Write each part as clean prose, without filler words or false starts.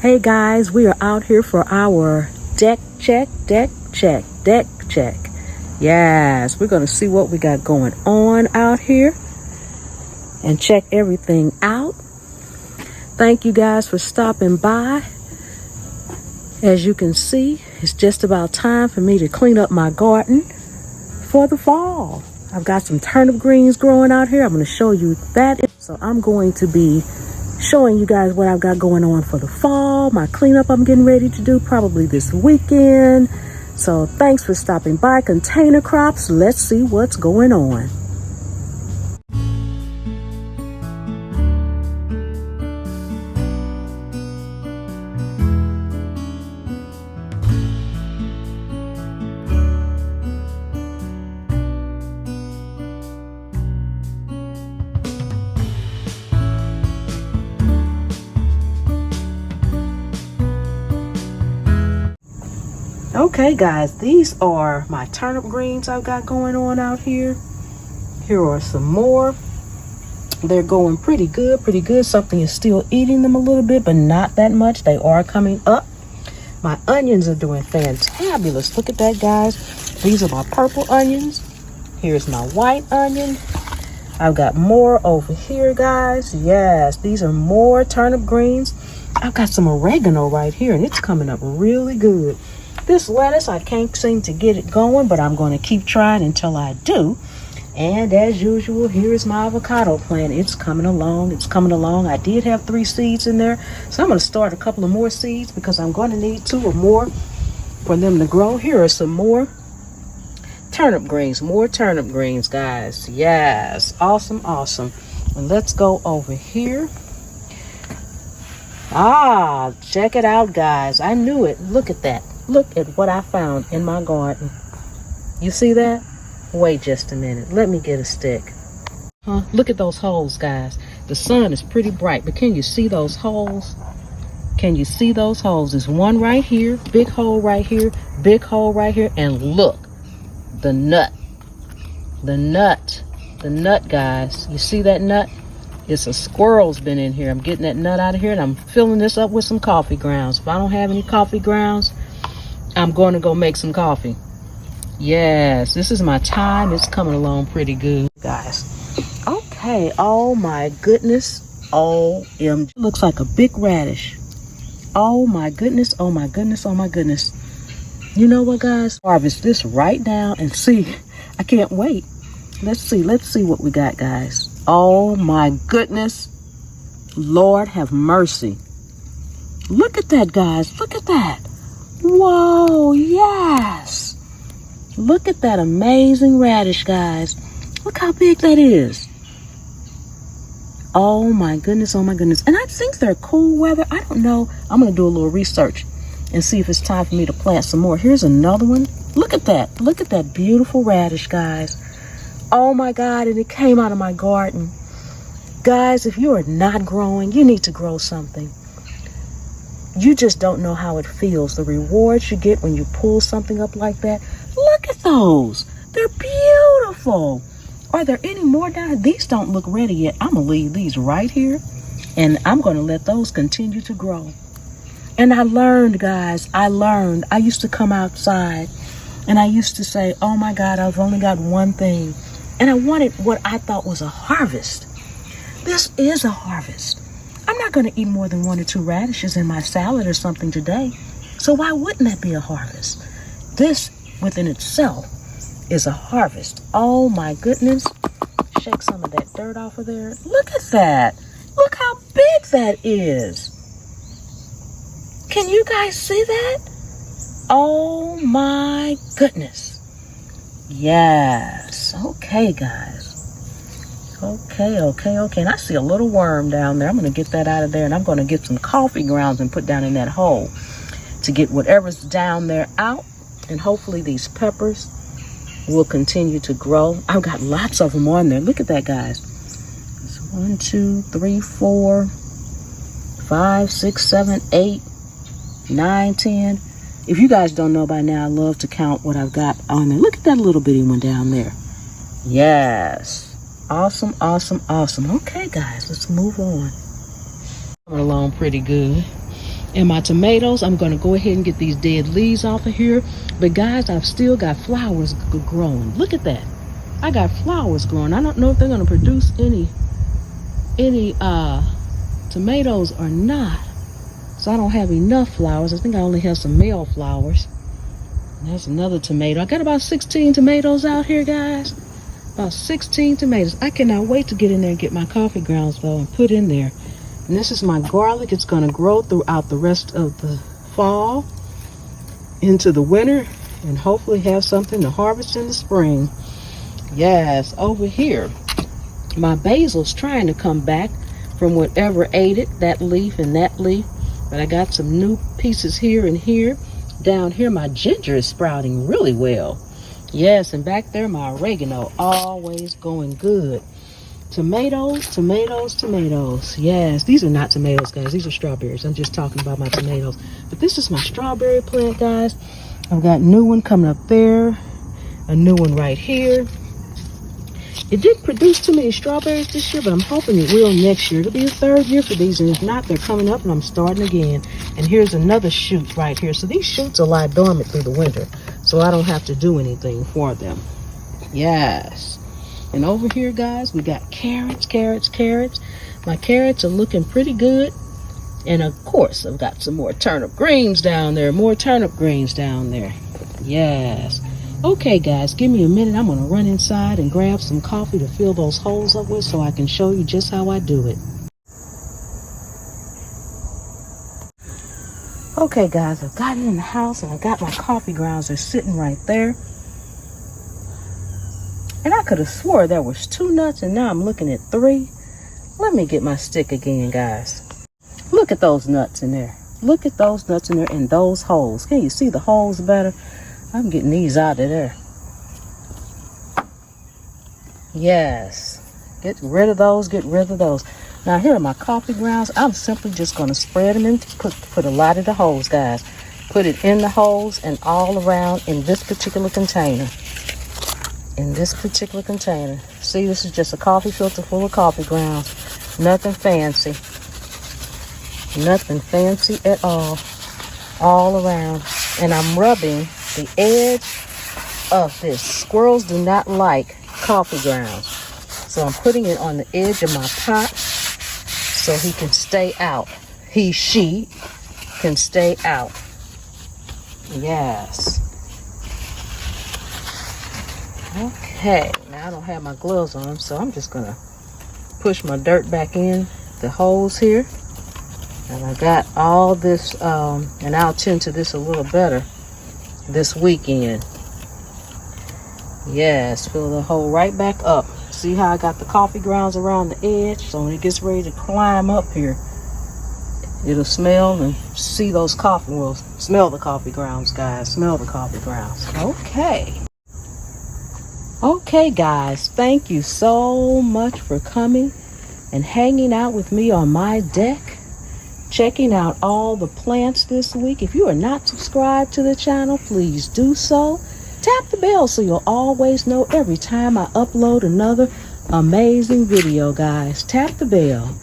Hey guys, we are out here for our deck check. Yes, we're going to see what we got going on out here and check everything out. Thank you guys for stopping by. As you can see, it's just about time for me to clean up my garden for the fall. I've got some turnip greens growing out here. I'm going to show you that. So I'm going to be showing you guys what I've got going on for the fall, my cleanup I'm getting ready to do probably this weekend. So thanks for stopping by Containercrops. Let's see what's going on. Okay guys, these are my turnip greens I've got going on out here. Here are some more. They're going pretty good. Something is still eating them a little bit, but not that much. They are coming up. My onions are doing fantabulous. Look at that, guys. These are my purple onions. Here's my white onion. I've got more over here, guys. Yes, these are more turnip greens. I've got some oregano right here, and it's coming up really good. This lettuce, I can't seem to get it going, but I'm going to keep trying until I do. And as usual, here's my avocado plant. It's coming along. I did have 3 seeds in there, so I'm going to start a couple of more seeds because I'm going to need 2 or more for them to grow. Here are some more turnip greens, guys. Yes, awesome. And let's go over here. Check it out, guys. I knew it. Look at that. Look at what I found in my garden. You see that? Wait just a minute. Let me get a stick. Look at those holes, guys. The sun is pretty bright, but can you see those holes? There's one right here, big hole right here, and look, the nut, guys. You see that nut? It's a squirrel's been in here. I'm getting that nut out of here, and I'm filling this up with some coffee grounds. If I don't have any coffee grounds, I'm going to go make some coffee. Yes, this is my time. It's coming along pretty good, guys. Okay, oh my goodness. OMG. Looks like a big radish. Oh my goodness. You know what, guys? Harvest this right now and see. I can't wait. Let's see what we got, guys. Oh my goodness. Lord have mercy. Look at that, guys. Look at that. Whoa, yes. Look at that amazing radish, guys. Look how big that is. Oh my goodness. And I think they're cool weather. I don't know. I'm going to do a little research and see if it's time for me to plant some more. Here's another one. Look at that. Look at that beautiful radish, guys. Oh my God, and it came out of my garden. Guys, if you are not growing, you need to grow something. You just don't know how it feels. The rewards you get when you pull something up like that. Look at those. They're beautiful. Are there any more down here? These don't look ready yet. I'm going to leave these right here, and I'm going to let those continue to grow. And I learned, guys, I used to come outside, and I used to say, oh my God, I've only got one thing. And I wanted what I thought was a harvest. This is a harvest. I'm not going to eat more than 1 or 2 radishes in my salad or something today. So why wouldn't that be a harvest? This within itself is a harvest. Oh my goodness. Shake some of that dirt off of there. Look at that. Look how big that is. Can you guys see that? Oh my goodness. Yes. Okay, guys. Okay. And I see a little worm down there. I'm going to get that out of there, and I'm going to get some coffee grounds and put down in that hole to get whatever's down there out. And hopefully these peppers will continue to grow. I've got lots of them on there. Look at that, guys. It's 1, 2, 3, 4, 5, 6, 7, 8, 9, 10. If you guys don't know by now, I love to count what I've got on there. Look at that little bitty one down there. Yes. Awesome. Okay, guys, let's move on. Coming along pretty good. And my tomatoes, I'm going to go ahead and get these dead leaves off of here. But guys, I've still got flowers growing. Look at that. I got flowers growing. I don't know if they're going to produce any tomatoes or not. So I don't have enough flowers. I think I only have some male flowers. And there's another tomato. I got about 16 tomatoes out here, guys. About 16 tomatoes. I cannot wait to get in there and get my coffee grounds, though, and put in there. And this is my garlic. It's going to grow throughout the rest of the fall into the winter and hopefully have something to harvest in the spring. Yes, over here, my basil's trying to come back from whatever ate it, that leaf and that leaf. But I got some new pieces here and here. Down here, my ginger is sprouting really well. Yes, and back there, my oregano, always going good. Tomatoes, tomatoes, tomatoes. Yes, these are not tomatoes, guys. These are strawberries. I'm just talking about my tomatoes. But this is my strawberry plant, guys. I've got a new one coming up there. A new one right here. It didn't produce too many strawberries this year, but I'm hoping it will next year. It'll be a third year for these, and if not, they're coming up and I'm starting again. And here's another shoot right here. So these shoots will lie dormant through the winter, so I don't have to do anything for them. Yes. And over here, guys, we got carrots, carrots, carrots. My carrots are looking pretty good. And of course, I've got some more turnip greens down there. More turnip greens down there. Yes. Okay, guys, give me a minute. I'm going to run inside and grab some coffee to fill those holes up with so I can show you just how I do it. Okay, guys, I've gotten in the house and I got my coffee grounds. They're sitting right there. And I could have swore there was 2 nuts and now I'm looking at 3. Let me get my stick again, guys. Look at those nuts in there. Look at those nuts in there and those holes. Can you see the holes better? I'm getting these out of there. Yes. Get rid of those, get rid of those. Now here are my coffee grounds. I'm simply just going to spread them in, put a lot of the holes, guys. Put it in the holes and all around in this particular container. In this particular container. See, this is just a coffee filter full of coffee grounds. Nothing fancy. Nothing fancy at all. All around. And I'm rubbing the edge of this. Squirrels do not like coffee grounds. So I'm putting it on the edge of my pot so he can stay out. He, she can stay out. Yes. Okay, now I don't have my gloves on, so I'm just gonna push my dirt back in the holes here. And I got all this, and I'll tend to this a little better this weekend. Yes, fill the hole right back up. See how I got the coffee grounds around the edge? So when it gets ready to climb up here, it'll smell and see those coffee, well, smell the coffee grounds, guys. Smell the coffee grounds. Okay. Okay, guys, thank you so much for coming and hanging out with me on my deck, checking out all the plants this week. If you are not subscribed to the channel, please do so. Tap the bell so you'll always know every time I upload another amazing video, guys. Tap the bell.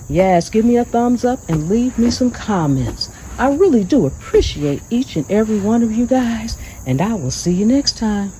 Yes, give me a thumbs up and leave me some comments. I really do appreciate each and every one of you guys, and I will see you next time.